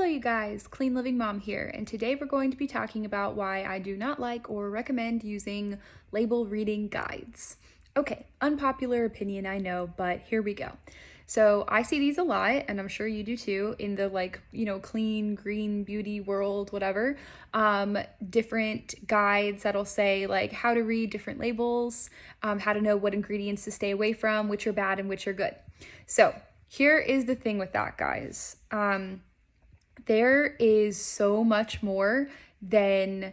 Hello you guys, Clean Living Mom here, and today we're going to be talking about why I do not like or recommend using label reading guides. Okay, unpopular opinion, I know, but here we go. So I see these a lot, and I'm sure you do too, in the clean, green, beauty world, whatever. Different guides that'll say like how to read different labels, how to know what ingredients to stay away from, which are bad and which are good. So here is the thing with that, guys. There is so much more than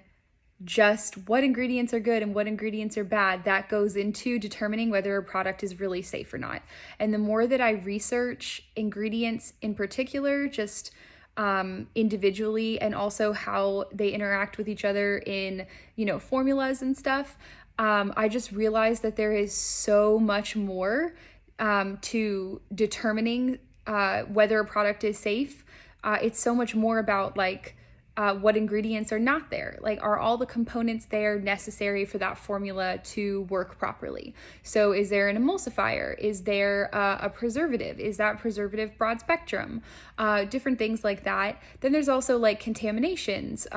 just what ingredients are good and what ingredients are bad that goes into determining whether a product is really safe or not. And the more that I research ingredients in particular, just individually, and also how they interact with each other in, formulas and stuff, I just realized that there is so much more to determining whether a product is safe. It's so much more about what ingredients are not there. Like, are all the components there necessary for that formula to work properly? So is there an emulsifier? Is there a preservative? Is that preservative broad spectrum? Different things like that. Then there's also like contaminations.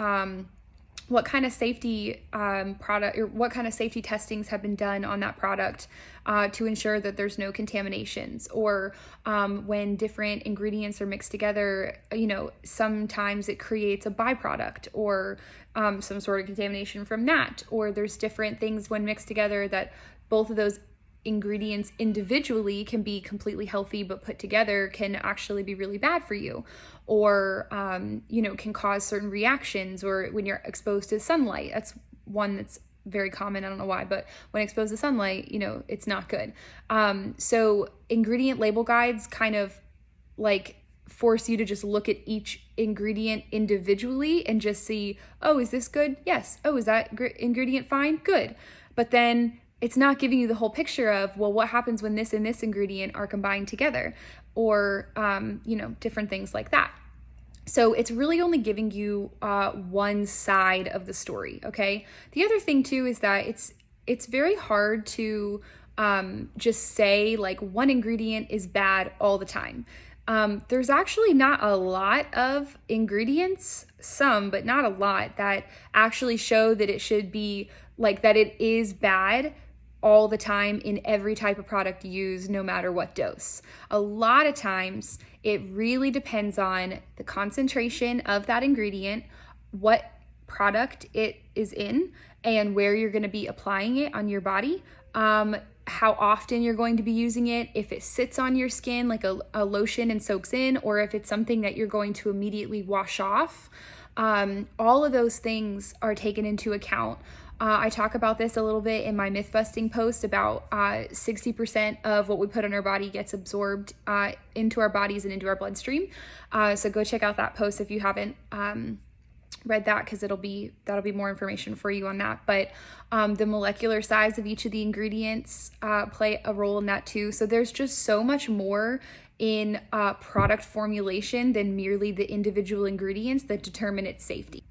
What kind of safety product or what kind of safety testings have been done on that product to ensure that there's no contaminations, or when different ingredients are mixed together, sometimes it creates a byproduct or some sort of contamination from that, or there's different things when mixed together that both of those ingredients individually can be completely healthy, but put together can actually be really bad for you, or can cause certain reactions, or when you're exposed to sunlight. That's one that's very common. I don't know why, but when exposed to sunlight, it's not good. So ingredient label guides kind of force you to just look at each ingredient individually and just see, oh, is this good? Yes. Oh, is that ingredient fine? Good. But then it's not giving you the whole picture of, well, what happens when this and this ingredient are combined together, or, different things like that. So it's really only giving you one side of the story, okay? The other thing too is that it's very hard to just say like one ingredient is bad all the time. There's actually not a lot of ingredients, some, but not a lot, that actually show that it should be that it is bad all the time in every type of product used, no matter what dose. A lot of times it really depends on the concentration of that ingredient, what product it is in, and where you're going to be applying it on your body, how often you're going to be using it, if it sits on your skin like a lotion and soaks in, or if it's something that you're going to immediately wash off. All of those things are taken into account. I talk about this a little bit in my myth busting post about 60% of what we put on our body gets absorbed into our bodies and into our bloodstream. So go check out that post if you haven't read that, because that'll be more information for you on that. But the molecular size of each of the ingredients play a role in that too. So there's just so much more in product formulation than merely the individual ingredients that determine its safety.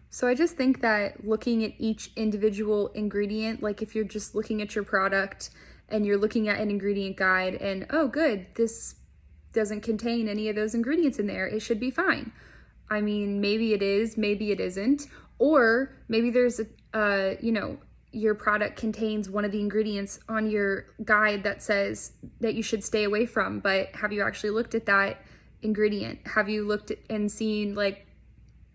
So I just think that looking at each individual ingredient, like if you're just looking at your product and you're looking at an ingredient guide and, oh good, this doesn't contain any of those ingredients in there, it should be fine. I mean, maybe it is, maybe it isn't, or maybe there's your product contains one of the ingredients on your guide that says that you should stay away from, but have you actually looked at that ingredient? Have you looked at and seen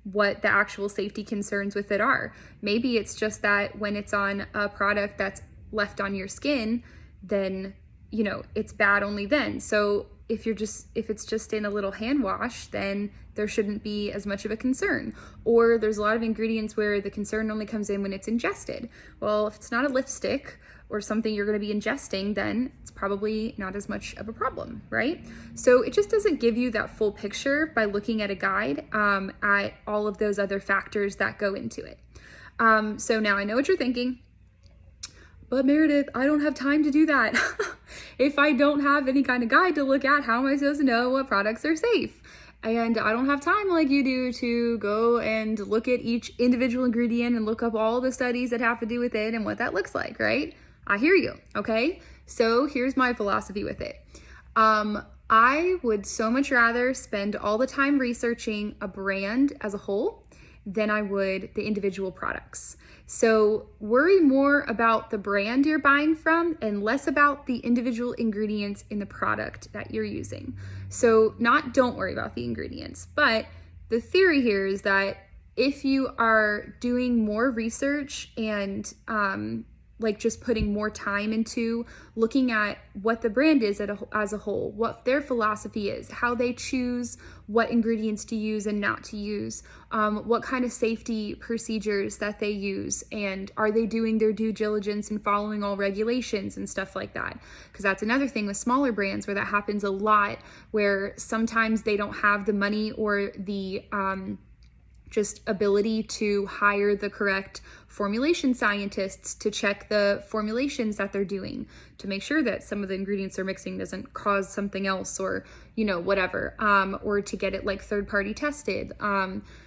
what the actual safety concerns with it are? Maybe it's just that when it's on a product that's left on your skin, then it's bad only then. So if it's just in a little hand wash, then there shouldn't be as much of a concern. Or there's a lot of ingredients where the concern only comes in when it's ingested. Well, if it's not a lipstick or something you're going to be ingesting, then it's probably not as much of a problem, right? So it just doesn't give you that full picture by looking at a guide at all of those other factors that go into it. So now I know what you're thinking, but Meredith, I don't have time to do that. If I don't have any kind of guide to look at, how am I supposed to know what products are safe? And I don't have time like you do to go and look at each individual ingredient and look up all the studies that have to do with it and what that looks like, right? I hear you, okay? So here's my philosophy with it. I would so much rather spend all the time researching a brand as a whole than I would the individual products. So worry more about the brand you're buying from and less about the individual ingredients in the product that you're using. So don't worry about the ingredients, but the theory here is that if you are doing more research and like just putting more time into looking at what the brand is as a whole, what their philosophy is, how they choose what ingredients to use and not to use, what kind of safety procedures that they use, and are they doing their due diligence and following all regulations and stuff like that. Because that's another thing with smaller brands where that happens a lot, where sometimes they don't have the money or the just ability to hire the correct formulation scientists to check the formulations that they're doing to make sure that some of the ingredients they're mixing doesn't cause something else, or whatever, or to get it like third-party tested.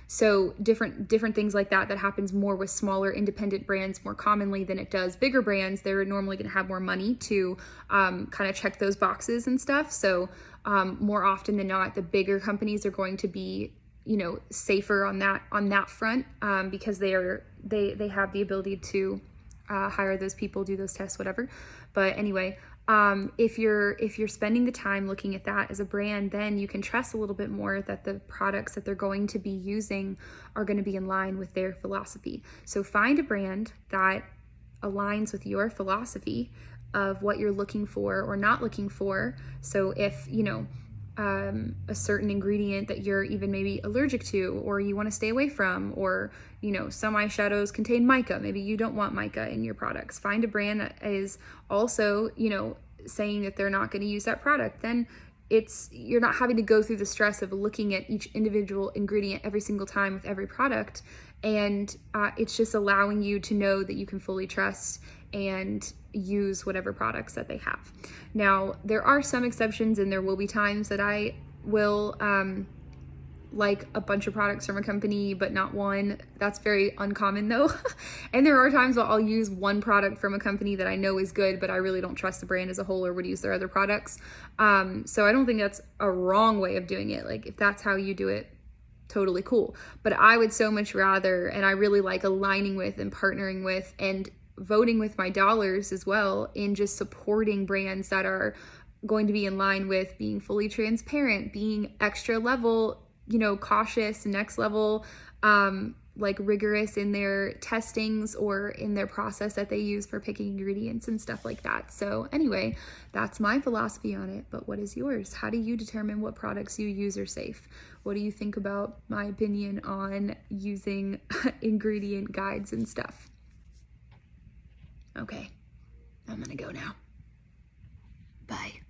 So different things like that happens more with smaller independent brands more commonly than it does bigger brands. They're normally going to have more money to kind of check those boxes and stuff. So more often than not, the bigger companies are going to be safer on that front, because they have the ability to hire those people, do those tests, whatever. But anyway, if you're spending the time looking at that as a brand, then you can trust a little bit more that the products that they're going to be using are going to be in line with their philosophy. So find a brand that aligns with your philosophy of what you're looking for or not looking for. So if a certain ingredient that you're even maybe allergic to or you want to stay away from, or some eyeshadows contain mica, maybe you don't want mica in your products, find a brand that is also saying that they're not going to use that product. Then you're not having to go through the stress of looking at each individual ingredient every single time with every product, and it's just allowing you to know that you can fully trust and use whatever products that they have. Now, there are some exceptions, and there will be times that I will like a bunch of products from a company but not one. That's very uncommon though. And there are times where I'll use one product from a company that I know is good, but I really don't trust the brand as a whole or would use their other products. So I don't think that's a wrong way of doing it. Like if that's how you do it, totally cool. But I would so much rather, and I really like aligning with and partnering with and voting with my dollars as well in just supporting brands that are going to be in line with being fully transparent, being extra level, cautious, next level, like rigorous in their testings or in their process that they use for picking ingredients and stuff like that. So anyway, that's my philosophy on it. But what is yours? How do you determine what products you use are safe? What do you think about my opinion on using ingredient guides and stuff? Okay, I'm gonna go now. Bye.